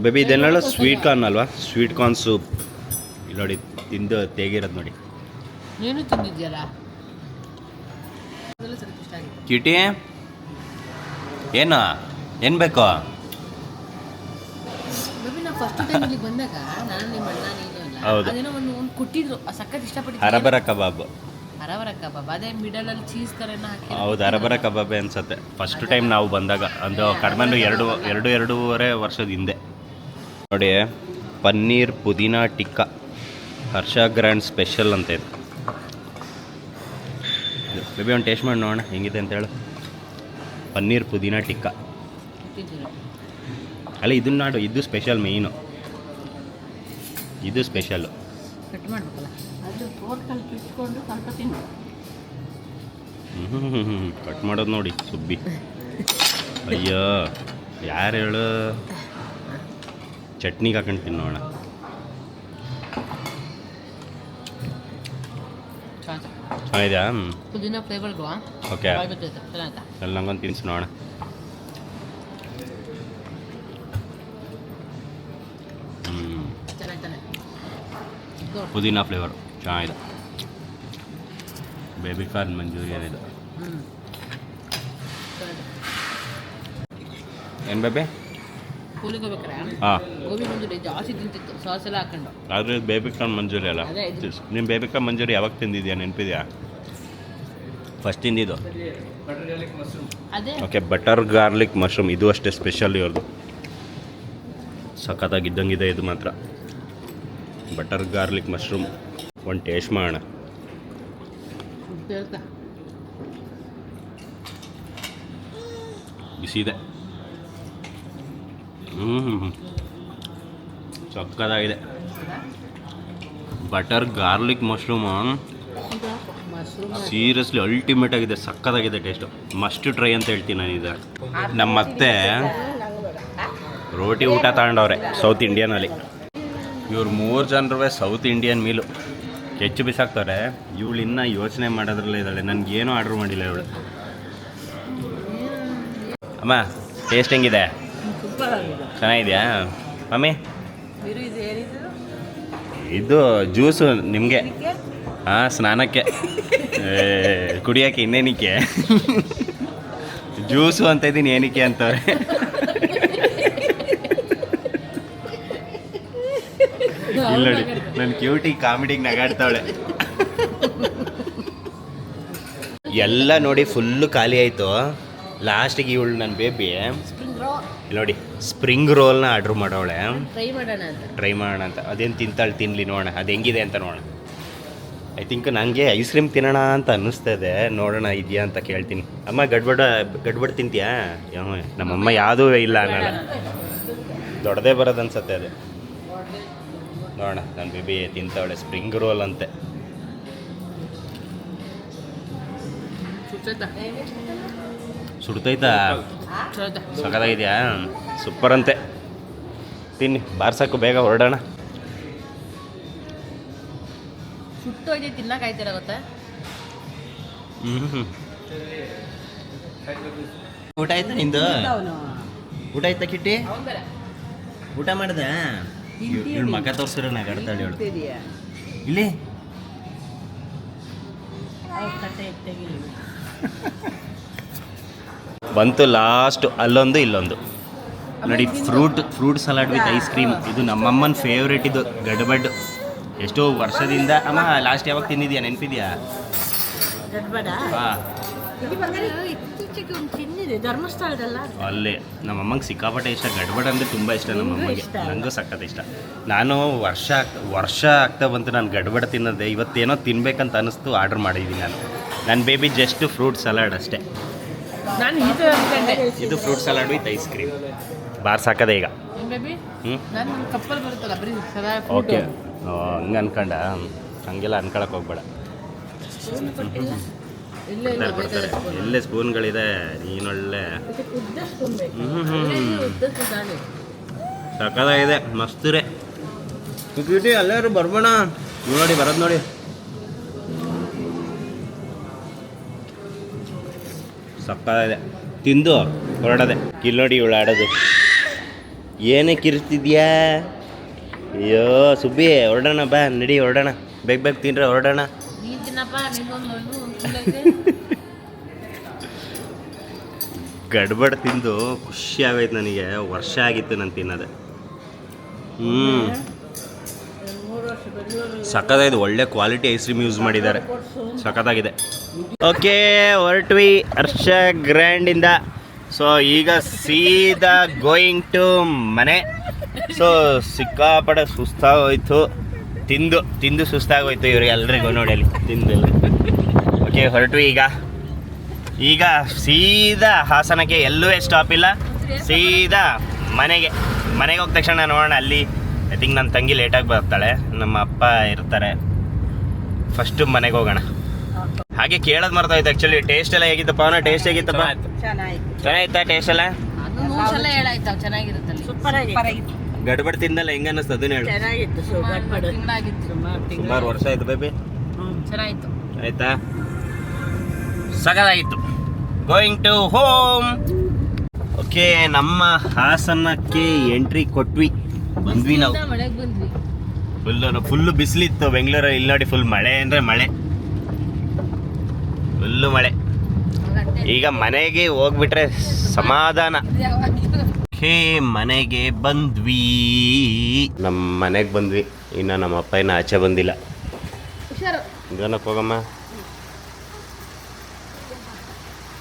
ಬೇಬಿ ಇದೇನಲ್ಲ ಸ್ವೀಟ್ ಕಾರ್ನ್ ಅಲ್ವಾ? ಸ್ವೀಟ್ ಕಾರ್ನ್ ಸೂಪ್ ಇಲ್ಲಿ ನೋಡಿ, ತಿಂದು ತೇಗಿರೋದು ನೋಡಿ. ನೀನು ತಿಂದಿದ್ಯಲ್ಲ. ಕ್ಯೂಟಿ ಏನು ಬೇಕು? ನಾವು ಫಸ್ಟ್ ಟೈಮ್ ಇಲ್ಲಿ ಬಂದಾಗ ನಾನು ನಿಮ್ಮ ಅಣ್ಣ ನೀನು ಅಲ್ಲ, ಹೌದು. ಅದೇನೋ ಒಂದು ಕೊಟ್ಟಿದ್ರು, ಸಖತ್ ಇಷ್ಟಪಟ್ಟಿದ್ದೆ. ಹರಬರ ಕಬಾಬ್. ಹರವರ ಕಬಾಬ್, ಅದೇ ಮಿಡಲ್ ಅಲ್ಲಿ ಚೀಸ್ ಥರನ ಹಾಕಿ. ಹೌದು, ಹರಬರ ಕಬಾಬೆ ಅನ್ಸುತ್ತೆ. ಫಸ್ಟ್ ಟೈಮ್ ನಾವು ಬಂದಾಗ, ಒಂದು ಕಡಿಮೆ ಎರಡೂವರೆ ವರ್ಷದ ಹಿಂದೆ ನೋಡಿ. ಪನ್ನೀರ್ ಪುದೀನ ಟಿಕ್ಕಾ ಹರ್ಷ ಗ್ರ್ಯಾಂಡ್ ಸ್ಪೆಷಲ್ ಅಂತ ಇದೆ. ಬೇಬಿ ಒಂದು ಟೇಸ್ಟ್ ಮಾಡಿ ನೋಡೋಣ ಹೆಂಗಿದೆ ಅಂತ ಹೇಳು. ಪನ್ನೀರ್ ಪುದೀನ ಟಿಕ್ಕಾ ಅಲ್ಲ, ಇದನ್ನ ನಾಡು, ಇದು ಸ್ಪೆಷಲ್ ಮೇಯ್ನು, ಇದು ಸ್ಪೆಷಲ್ಲು. ಕಟ್ ಮಾಡ್ಬೇಕಲ್ಲ ಅದು ಫೋರ್ಕಲ್ಲಿ ಕಿತ್ಕೊಂಡು ಸ್ವಲ್ಪ ತಿನ್ನು. ಕಟ್ ಮಾಡೋದು ನೋಡಿ ಸುಬ್ಬಿ. ಅಯ್ಯೋ ಯಾರು ಹೇಳು? ಚಟ್ನಿಗೆ ಹಾಕೊಂಡು ತಿನ್ನೋಣ. ಚೆನ್ನಾಗಿದೆಯಾ? ಪುದೀನ ಫ್ಲೇವರ್ಗೂ ಓಕೆ, ಚೆನ್ನಾಯ್ತಾ? ಅಲ್ಲಿ ನಂಗೊಂದು ತಿನ್ಸಿ ನೋಡೋಣ. ಚೆನ್ನಾಯ್ತಾನೆ. ಪುದೀನ ಫ್ಲೇವರು ಚೆನ್ನಾಗಿದೆ. ಬೇಬಿ ಕಾರ್ನ್ ಮಂಚೂರಿಯನ್ ಇದು. ಏನು ಬೇಬಿ? ಕೂಲಿಗೆ ಹೋಗ್ಬೇಕಾರೆ ಹಾಂ, ಗೋಬಿ ಮಂಚೂರಿ ಜಾಸ್ತಿ ತಿಂತಿತ್ತು, ಸಾಸ್ ಎಲ್ಲ ಹಾಕೊಂಡು. ಆದರೆ ಬೇಬಿ ಕಾರ್ನ್ ಮಂಚೂರಿ ಅಲ್ಲ. ಅದೇ ಇದು. ನಿಮ್ಮ ಬೇಬಿ ಕಾರ್ನ್ ಮಂಚೂರಿ ಯಾವಾಗ ತಿಂದಿದ್ಯಾ? ನೆನಪಿದೆಯಾ? ಫಸ್ಟ್ ತಿಂದಿದ್ದು. ಅದೇ ಓಕೆ, ಬಟರ್ ಗಾರ್ಲಿಕ್ ಮಶ್ರೂಮ್ ಇದು ಅಷ್ಟೇ ಸ್ಪೆಷಲ್ ಇವ್ರದ್ದು. ಸಖತ್ತಾಗಿದ್ದಂಗಿದೆ ಇದು ಮಾತ್ರ. ಬಟರ್ ಗಾರ್ಲಿಕ್ ಮಶ್ರೂಮ್ ಒಂದು ಟೇಸ್ಟ್ ಮಾಡೋಣ. ಹೇಳ್ತಾ ಬಿಸಿ ಇದೆ. ಸಕ್ಕತ್ತಾಗಿದೆ. Butter garlic mushroom seriously ultimate ಆಗಿದೆ, ಸಕ್ಕತ್ತಾಗಿದೆ ಟೇಸ್ಟು. ಮಸ್ಟ್ ಟ್ರೈ ಅಂತ ಹೇಳ್ತೀನಿ ನಾನು ಇದು. ನಮ್ಮ ಅತ್ತೆ ರೋಟಿ ಊಟ ತಗೊಂಡವ್ರೆ ಸೌತ್ ಇಂಡಿಯನಲ್ಲಿ. ಇವ್ರು 3 ಜನರು ಸೌತ್ ಇಂಡಿಯನ್ ಮೀಲು ಹೆಚ್ಚು ಬಿಸಾಕ್ತವ್ರೆ. ಇವಳು ಇನ್ನೂ ಯೋಚನೆ ಮಾಡೋದ್ರಲ್ಲೇ ಇದ್ದಾಳೆ. ನನಗೇನು ಆರ್ಡ್ರ್ ಮಾಡಿಲ್ಲ ಇವಳು. ಅಮ್ಮ ಟೇಸ್ಟ್ ಹೆಂಗಿದೆ? ಚೆನ್ನಾಗಿದೆಯಾ ಮಮ್ಮಿ? ಇದು ಜ್ಯೂಸು ನಿಮಗೆ. ಹಾಂ, ಸ್ನಾನಕ್ಕೆ, ಕುಡಿಯೋಕ್ಕೆ, ಇನ್ನೇನಿಕ್ಕೆ ಜ್ಯೂಸು ಅಂತ ಇದ್ದೀನಿ, ಏನಕ್ಕೆ ಅಂತವ್ರೆ. ಇಲ್ಲ ನೋಡಿ, ನನ್ನ ಕ್ಯೂಟಿ ಕಾಮಿಡಿಗೆ ನಗಾಡ್ತಾವಳೆ. ಎಲ್ಲ ನೋಡಿ ಫುಲ್ಲು ಖಾಲಿ ಆಯಿತು. ಲಾಸ್ಟಿಗೆ ಇವಳು ನನ್ನ ಬೇಬಿ ನೋಡಿ ಸ್ಪ್ರಿಂಗ್ ರೋಲ್ನ ಆರ್ಡ್ರ್ ಮಾಡೋಳೆ. ಟ್ರೈ ಮಾಡೋಣ ಅಂತ. ಅದೇನು ತಿಂತಾಳೆ, ತಿನ್ನಲಿ ನೋಡೋಣ ಅದು ಹೆಂಗಿದೆ ಅಂತ ನೋಡೋಣ. ಐ ಥಿಂಕ್ ನನಗೆ ಐಸ್ ಕ್ರೀಮ್ ತಿನ್ನೋಣ ಅಂತ ಅನ್ನಿಸ್ತಾ ಇದೆ. ನೋಡೋಣ ಇದೆಯಾ ಅಂತ ಕೇಳ್ತೀನಿ. ಅಮ್ಮ ಗಡ್ಬಡ ತಿಂತೀಯಾ? ನಮ್ಮಮ್ಮ ಯಾವುದೂ ಇಲ್ಲ ಅನ್ನಲ್ಲ. ದೊಡ್ಡದೇ ಬರೋದು ಅನ್ಸತ್ತೆ ಅದು. ನೋಡೋಣ, ನನ್ನ ಬೇಬಿ ತಿಂತವಳೆ ಸ್ಪ್ರಿಂಗ್ ರೋಲ್ ಅಂತೆ. ಸುಡ್ತೈತಾ? ಸಖತ್ತಾಗಿದೆಯಾ? ಸೂಪರ್ ಅಂತೆ. ತಿನ್ನಿ, ಬಾರ್ಸಕ್ಕೂ ಬೇಗ ಹೊರಡೋಣ. ಸುಟ್ಟು ಹೋಗಿ ತಿನ್ನಕ್ಕಾಯ್ತಿಲ್ಲ ಗೊತ್ತಾ? ಊಟ ಆಯ್ತಾ ನಿಂದು? ಊಟ ಆಯ್ತಾ ಕಿಟ್ಟಿ? ಊಟ ಮಾಡ್ದ? ಇವಳು ಮಗ ತೋರ್ಸಿರೋ ನಗಾಡ್ತಾಳೆ ಇವಳು. ಇಲ್ಲಿ ಬಂತು ಲಾಸ್ಟ್, ಅಲ್ಲೊಂದು ಇಲ್ಲೊಂದು ನೋಡಿ. Fruit salad with ice cream. ಇದು ನಮ್ಮಮ್ಮನ ಫೇವ್ರೇಟ್. ಇದು ಗಡ್ಬಡ್. ಎಷ್ಟೋ ವರ್ಷದಿಂದ. ಅಮ್ಮ ಲಾಸ್ಟ್ ಯಾವಾಗ ತಿಂದಿದ್ಯಾ? ನೆನಪಿದ್ಯಾ? ಹಾಂ, ಇತ್ತೀಚೆಗೆ ಒಂದು ತಿಂದಿದೆ ಧರ್ಮಸ್ಥಳದಲ್ಲ. ಅಲ್ಲೇ ನಮ್ಮಮ್ಮಂಗೆ ಸಿಕ್ಕಾಪಟ್ಟೆ ಇಷ್ಟ. ಗಡ್ಬಡ್ ಅಂದರೆ ತುಂಬ ಇಷ್ಟ ನಮ್ಮಮ್ಮಗೆ. ನನಗೂ ಸಖತ್ ಇಷ್ಟ. ನಾನು ವರ್ಷ ಆಗ್ತಾ ಬಂತು ನಾನು ಗಡ್ಬಡ್ ತಿನ್ನೋದೆ. ಇವತ್ತೇನೋ ತಿನ್ಬೇಕಂತ ಅನ್ನಿಸ್ತು, ಆರ್ಡ್ರ್ ಮಾಡಿದ್ದೀನಿ ನಾನು. ನನ್ನ ಬೇಬಿ ಜಸ್ಟ್ ಫ್ರೂಟ್ ಸಲಾಡ್ ಅಷ್ಟೇ. ನಾನು ಇದು ಅನ್ಕೊಂಡೆ. ಇದು fruit salad with ice cream. ಬಾರ್ ಸಾಕದೆ ಈಗ. ಬೇಬಿ ಹ್ಞೂ, ನಾನು ಕಪ್ಪಲ್ ಬರುತ್ತಲ್ಲ ಬರೀ ಸದಾ ಓಕೆ. ಹಂಗೆ ಅನ್ಕೊಂಡ? ಹಂಗೆಲ್ಲ ಅನ್ಕೊಳಕ್ಕೆ ಹೋಗ್ಬೇಡ. ಇಲ್ಲೇ ಇಲ್ಲ ಬರ್ತಾರೆ. ಎಲ್ಲೇ ಸ್ಪೂನ್ಗಳಿದೆ. ನೀನೊಳ್ಳೆ ಸಕ್ಕದಾಗಿದೆ. ಮಸ್ತಿರೆ ಕ್ಯೂಟಿ. ಎಲ್ಲರೂ ಬರ್ಬೋಣ. ನೋಡಿ ಬರೋದು ನೋಡಿ. ಸಕ್ಕದಾಗಿದೆ. ತಿಂದು ಹೊರಡದೆ. ಇಲ್ಲಿ ನೋಡಿ ಇವಳು ಆಡೋದು. ಏನಕ್ಕೆ ಇರ್ತಿದ್ಯಾ? ಅಯ್ಯೋ ಸುಬ್ಬಿ, ಹೊರಡೋಣ ಬಾ, ನಡಿ ಹೊರಡೋಣ. ಬೇಗ ತಿನ್ರೆ ಹೊರಡೋಣ. ನೀನು ತಿನ್ನಪ್ಪ, ನಿಂಗೊಂದು ಗಡ್ಬಡ್ ತಿಂದು ಖುಷಿ ಆಗೈತೆ ನನಗೆ. ವರ್ಷ ಆಗಿತ್ತು ನಾನು ತಿನ್ನೋದೆ. ಸಖತ್ತಾಗಿದೆ. ಒಳ್ಳೆ ಕ್ವಾಲಿಟಿ ಐಸ್ ಕ್ರೀಮ್ ಯೂಸ್ ಮಾಡಿದ್ದಾರೆ. ಸಖತ್ತಾಗಿದೆ. ಓಕೆ, ಹೊರಟ್ವಿ ಹರ್ಷ ಗ್ರ್ಯಾಂಡಿಂದ. ಸೊ ಈಗ ಸೀದಾ ಗೋಯಿಂಗ್ ಟು ಮನೆ. ಸೊ ಸಿಕ್ಕಾಪಡೆ ಸುಸ್ತಾಗೋಯ್ತು. ತಿಂದು ಸುಸ್ತಾಗೋಯ್ತು ಇವ್ರಿಗೆ ಎಲ್ರಿಗೂ. ನೋಡಿ ಅಲ್ಲಿ ತಿಂದಿಲ್ಲ. ಓಕೆ, ಹೊರಟ್ವಿ ಈಗ ಸೀದಾ ಹಾಸನಕ್ಕೆ. ಎಲ್ಲೂ ಸ್ಟಾಪ್ ಇಲ್ಲ. ಸೀದಾ ಮನೆಗೆ ಹೋದ ತಕ್ಷಣ ನೋಡೋಣ. ಅಲ್ಲಿ ಐ ಥಿಂಕ್ ನನ್ನ ತಂಗಿ ಲೇಟಾಗಿ ಬರ್ತಾಳೆ, ನಮ್ಮ ಅಪ್ಪ ಇರ್ತಾರೆ. ಫಸ್ಟು ಮನೆಗೆ ಹೋಗೋಣ. ಹಾಗೆ ಕೇಳೋದು ಮರ್ತೋಯ್ತು ಆ್ಯಕ್ಚುಲಿ. ಟೇಸ್ಟ್ ಎಲ್ಲ ಹೇಗಿತ್ತಪ್ಪ? ಅವನ ಟೇಸ್ಟ್ ಹೇಗಿತ್ತಪ್ಪ? ಚೆನ್ನಾಗಿತ್ತಾ ಟೇಸ್ಟ್ ಎಲ್ಲ? ಅದು 3 ಸಲ ಹೇಳಾಯ್ತು ಚೆನ್ನಾಗಿರುತ್ತಲ್ಲಿ. ಸೂಪರ್ ಆಗಿತ್ತು. ಗಡ್ಬಡ್ ತಿಂದಲ್ಲ ಹೆಂಗ ಅನ್ನಿಸ್ತು ಅದನ್ನ ಹೇಳು. ಚೆನ್ನಾಗಿತ್ತು. ತಿಂಗಳಾಗಿತ್ತು. ಸುಮಾರು ವರ್ಷ ಆಯ್ತು ಬೇಬಿ. ಚೆನ್ನಾಗಿತ್ತು. ಆಯ್ತಾ? ಸಖತ್ತಾಗಿತ್ತು. Going to home. ಓಕೆ, ನಮ್ಮ ಹಾಸನಕ್ಕೆ ಎಂಟ್ರಿ ಕೊಟ್ವಿ. ಬಂದ್ವಿ ನಾವು. ಮಳೆಗೆ ಬಂದ್ವಿ. ಫುಲ್ಲು ಬಿಸಿಲಿತ್ತು ಬೆಂಗಳೂರು. ಇಲ್ಲಿ ನೋಡಿ ಫುಲ್ ಮಳೆ ಅಂದರೆ ಮಳೆ, ಫುಲ್ಲು ಮಳೆ. ಈಗ ಮನೆಗೆ ಹೋಗ್ಬಿಟ್ರೆ ಸಮಾಧಾನ. ಓಕೆ, ಮನೆಗೆ ಬಂದ್ವಿ. ನಮ್ಮ ಮನೆಗೆ ಬಂದ್ವಿ. ಇನ್ನು ನಮ್ಮ ಅಪ್ಪ ಇನ್ನು ಆಚೆ ಬಂದಿಲ್ಲ. ಹುಷಾರು. ನಿಧಾನಕ್ಕೆ ಹೋಗಮ್ಮ.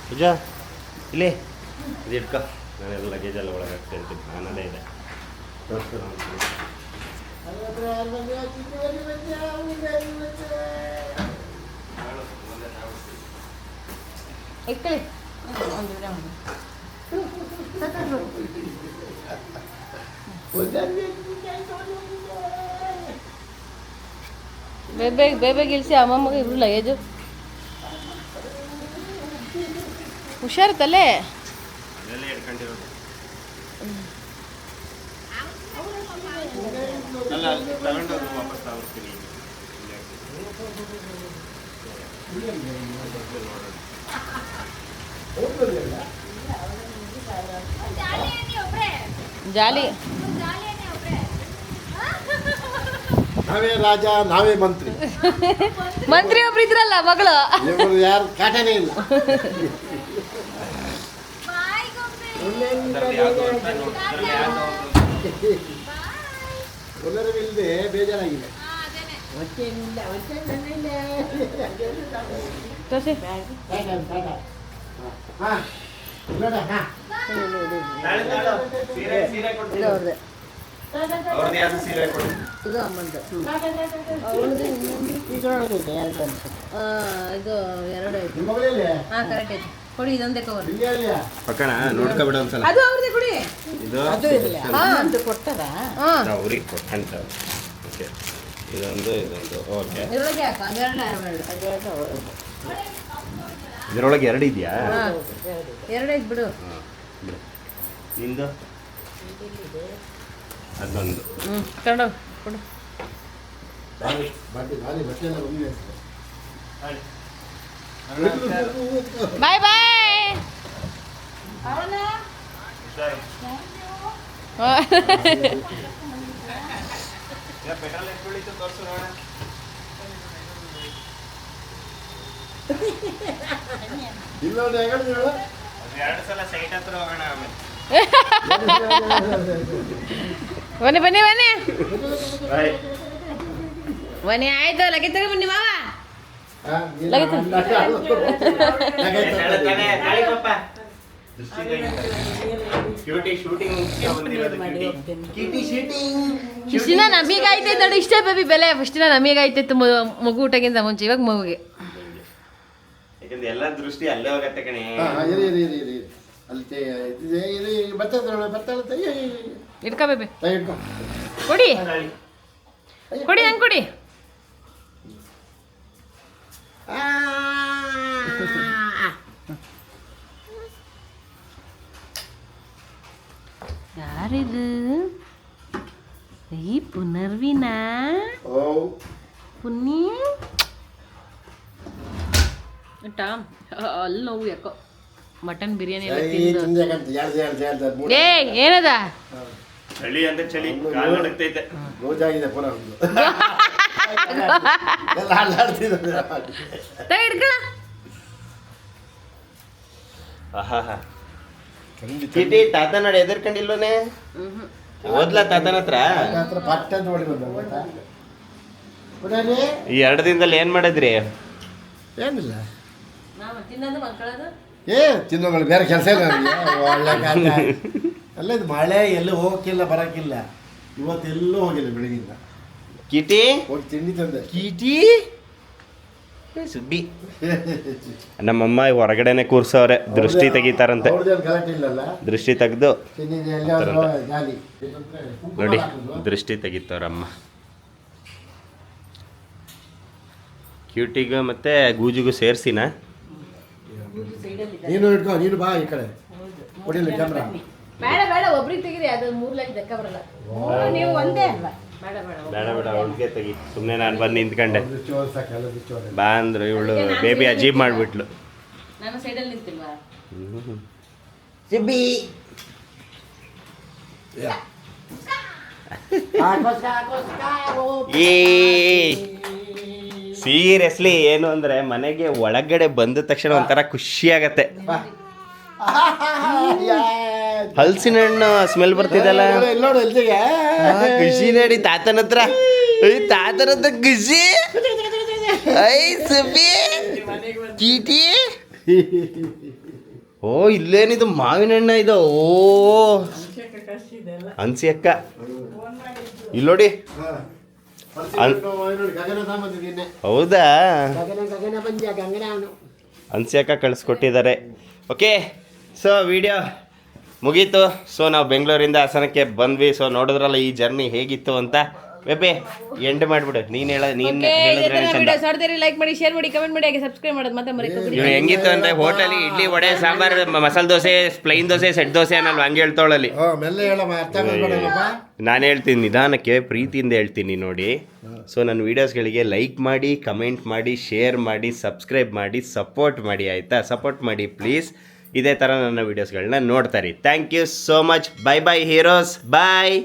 ಪೂಜಾ ಇಲ್ಲಿ ಇದು ಇಟ್ಕೊ. ನಾನೆಲ್ಲ ಲಗೇಜೆಲ್ಲ ಒಳಗೆ ಹಾಕ್ತಾ ಇರ್ತೀನಿ. ನಾನದೇ ಇದೆ. ಇಟ್ಕೊಳ್ಳಿ. ಬೇಗ ಇಳಿಸಿ ಅಮ್ಮಮ್ಮಗೆ ಇಬ್ರು ಲಗೇಜು. ಹುಷಾರು ತಲೆ. ಜಾಲಿ. ನಾವೇ ರಾಜ, ನಾವೇ ಮಂತ್ರಿ. ಮಂತ್ರಿ ಒಬ್ರು ಇದ್ರಲ್ಲ ಮಗಳು. ಯಾರು ಕಾಟನೇ ಇಲ್ಲ. ಇಲ್ಲದೆ ಬೇಜಾರಾಗಿದೆ. ತೋರಿಸಿ. ಇದು ಅಮ್ಮಂದು. ಇದು 2 ಐತಿ. ಹಾಂ ಕರೆಕ್ಟ್ ಐತಿ. ಕೊಡಿ ಇದೊಂದೇ ಕವರ್. ಪಕ್ಕಣ ನೋಡ್ಕೊಬಿಡ ಒಂದ್ಸಲ. ಅದು ಅವ್ರದೇ ಕೊಡಿ. ಇದು ಅದು ಇರಲಿ ಹನ್ನೊಂದು ಕೊಡ್ತಾರಾ ಅವ್ರಿಗೆ ಕೊಟ್ಟಂತ ಓಕೆ ಇದೊಂದು ಓಕೆ ಇದ್ರೊಳಗೆ ಹಾಕು, ಇದರೊಳಗೆ ಎರಡು ಇದೆಯಾ ಎರಡೇ ಬಿಡು. ನಿಂದು ಅದೊಂದು ತಗೊಂಡು ಕೊಡು. ಬಟ್ಟೆ ಎಲ್ಲ ಬಂದಿದೆ. ಬಾಯ್ ಬಾಯ್. ಇಲ್ಲ ನೋಡಿ, ಹೆಂಗಂದ್ರೆ ಹೇಳು? ಎರಡು ಸಲ ಸೈಟ್ ಹತ್ರ ಹೋಗೋಣ ಆಮೇಲೆ ಬನ್ನಿ ಬನ್ನಿ ಬನ್ನಿ ಬನ್ನಿ. ಆಯ್ತು ಲಗೇಜ್ ತಗೋ ಬನ್ನಿ ಮಾವ. ಹಾ, ಇಲ್ಲ, ಲಗೇಜ್ ಇಷ್ಟು ದಿನ ನಮಗೈತೆ ನೋಡಿ, ಇಷ್ಟೇ ಬೇಬಿ ಬೆಲೆ. ಫಸ್ಟ್ ದಿನ ನಮಗೈತೆ ಮಗು ಊಟಕ್ಕಿಂತ ಮುಂಚೆ, ಇವಾಗ ಮಗುಗೆ. ಯಾಕಂದ್ರೆ ಎಲ್ಲ ದೃಷ್ಟಿ ಅಲ್ಲೇ ಹೋಗತ್ತೆ ಕಣೆ. ಇರಿ ಅಲ್ಲಿ ಬರ್ತಾಳೆ ಇಟ್ಕೋ ಬೇಬಿ, ಇಟ್ಕೊ. ಕೊಡಿ ಕೊಡಿ, ನಂಗೆ ಕೊಡಿ. ಯಾರಿದು? ಈ ಪುನರ್ವಿನ ಓ ಪುನ್ನಿ ಅಲ್ಲಿ ನೋವು ಯಾಕೋ ಮಟನ್ ಬಿರಿಯಾನಿ ಎಲ್ಲ ತಿಂದು. ಏ ಏನದ ಚಳಿ ಅಂದ್ರೆ ಚಳಿ, ಕಾಲು ನಡುಗ್ತೈತೆ. ಗೋಜಾಗಿದೆ ಪುನಃ ಒಂದು. ಎಲ್ಲ ಅಲ್ಲಾಡ್ತಿದ್ದಾರೆ. ಹಿಡ್ಕಳ. ಚೀಟಿ ತಾತ ನೋಡಿ ಎದರ್ಕೊಂಡಿಲ್ವನೇ? ಓದ್ಲಾ ತಾತನ ಹತ್ರ ಪಟ್ಟ ಅಂತ ಹೊಡಿ ಬಂದ ಗೊತ್ತಾ? ಪುನಃ ಈ 2 ದಿನದಲ್ಲಿ ಏನ್ ಮಾಡಿದ್ರಿ? ಏನಿಲ್ಲ, ನಾವು ತಿನ್ನೋದು ಮಕ್ಕಳದು. ತಿನ್ನೋಗಳು ಬೇರೆ ಕೆಲಸ ಇಲ್ಲ ನನಗೆ. ಒಳ್ಳೆ ಕಾಲ ಅಲ್ಲ, ಇದು ಮಳೆ ಎಲ್ಲೂ ಹೋಗಕ್ಕಿಲ್ಲ ಬರಕ್ಕಿಲ್ಲ. ಇವತ್ತೆಲ್ಲೂ ಹೋಗಿಲ್ಲ ಬೆಳಗಿಂದ. ಕಿಟಿ ಹೋಗಿ ತಿಂಡಿ ತಂದೆ. ಕಿಟಿ ಸುಬ್ಬಿ ನಮ್ಮಮ್ಮ ಹೊರಗಡೆನೆ ಕೂರ್ಸವ್ರೆ, ದೃಷ್ಟಿ ತೆಗಿತಾರಂತೆ. ಅವ್ರದ್ದೇನು ಕರೆಕ್ಟ್ ಇಲ್ಲಲ್ಲ, ದೃಷ್ಟಿ ತೆಗ್ದು ತಿಂದಿದ್ದು ಎಲ್ಲಾದ್ರೂ ಜಾಲಿ. ನೋಡಿ ದೃಷ್ಟಿ ತೆಗಿತಾರಮ್ಮ. ಕ್ಯೂಟಿಗೂ ಮತ್ತೆ ಗೂಜಿಗೂ ಸೇರ್ಸಿನ. ನೀನು ಇಟ್ಕೋ, ನೀನು ಬಾ ಈ ಕಡೆ ಕೊಡಿಲ್ಲ ಕ್ಯಾಮ್ರಾ. ಬೇಡ ಬೇಡ, ಒಬ್ರಿಗೆ ತೆಗೀರಿ, ಅದು 3 ಲಕ್ಷ ಲೆಕ್ಕ ಬರಲ್ಲ. ನೀವು ಒಂದೇ ಅಲ್ಲ. ಬೇಡ ಬೇಡ. ಬೇಡ ಅವ್ಳಿಗೆ ತೆಗಿ, ಸುಮ್ಮನೆ ನಾನು ಬಂದು ನಿಂತ್ಕೊಂಡೆ. ಚೋರ್ ಸಾಕಲ್ಲ, ಚೋರ್. ಬಾ ಅಂದ್ರು ಇವಳು ಬೇಬಿ ಅಜೀಬ್ ಮಾಡ್ಬಿಟ್ಲು. ನಾನು ಸೈಡಲ್ಲಿ ನಿಂತಿಲ್ವಾ? ಸುಬ್ಬಿ ಸೀರಿಯಸ್ಲಿ ಏನು ಅಂದ್ರೆ ಮನೆಗೆ ಒಳಗಡೆ ಬಂದ ತಕ್ಷಣ ಒಂಥರ ಖುಷಿ ಆಗತ್ತೆ. ಹಲಸಿನ ಹಣ್ಣು ಸ್ಮೆಲ್ ಬರ್ತಿದಲ್ಲ, ನೋಡು ಎಲ್ಲಿಗೆ ಖುಷಿ ನೋಡಿ ತಾತನ ಹತ್ರ. ತಾತನ ಹತ್ರ ಖುಷಿ. ಐ ಸುಬ್ಬಿ ಚೀಟಿ. ಓ ಇಲ್ಲೇನಿದು ಮಾವಿನ ಹಣ್ಣ ಇದು. ಓ ಅನ್ಸಿ ಅಕ್ಕ ಇಲ್ಲಿ ನೋಡಿ. ಗಗನ ಸಾಂಬಂದಿದ್ದೀನಿ. ಹೌದಾ, ಗಗನ ಬಂದ್ಯಾ ಗಂಗನ ಅವನು. ಅನ್ಸಿ ಅಕ್ಕ ಕಳಿಸ್ಕೊಟ್ಟಿದ್ದಾರೆ. ಓಕೆ, ಸೊ ವಿಡಿಯೋ ಮುಗೀತು. ಸೊ ನಾವು ಬೆಂಗಳೂರಿಂದ ಹಾಸನಕ್ಕೆ ಬಂದ್ವಿ. ಸೊ ನೋಡಿದ್ರಲ್ಲ ಈ ಜರ್ನಿ ಹೇಗಿತ್ತು ಅಂತ. ಬೇಬೆ ಎಂಡ್ ಮಾಡ್ಬಿಡು, ನೀನು ಹೇಳಿದ್ರೆ ಚಂದ. ಲೈಕ್ ಮಾಡಿ, ಶೇರ್ ಮಾಡಿ, ಕಮೆಂಟ್ ಮಾಡಿ, ಹಾಗೆ ಸಬ್ಸ್ಕ್ರೈಬ್ ಮಾಡೋದು ಮತ್ತೆ ಮರೆಯಬೇಡಿ. ಇವ್ರು ಹೆಂಗಿತ್ತು ಅಂದ್ರೆ hotel idli vada sambar masala dosa plain dosa set dosa ಅನ್ನಲ್ವ, ಹಂಗೆ ಹೇಳ್ತೋಳಲ್ಲಿ. ಮೆಲ್ಲ ಹೇಳಮ್ಮ, ಅರ್ಥ ಮಾಡ್ಕೊಡಲ್ಲಪ್ಪ. ನಾನು ಹೇಳ್ತೀನಿ ನಿಧಾನಕ್ಕೆ, ಪ್ರೀತಿಯಿಂದ ಹೇಳ್ತೀನಿ ನೋಡಿ. ಸೊ ನನ್ನ ವೀಡಿಯೋಸ್ಗಳಿಗೆ ಲೈಕ್ ಮಾಡಿ, ಕಮೆಂಟ್ ಮಾಡಿ, ಶೇರ್ ಮಾಡಿ, ಸಬ್ಸ್ಕ್ರೈಬ್ ಮಾಡಿ, ಸಪೋರ್ಟ್ ಮಾಡಿ, ಆಯಿತಾ? ಸಪೋರ್ಟ್ ಮಾಡಿ ಪ್ಲೀಸ್. ಇದೇ ಥರ ನನ್ನ ವೀಡಿಯೋಸ್ಗಳನ್ನ ನೋಡ್ತಾರೆ. Thank you so much. Bye bye heroes, bye.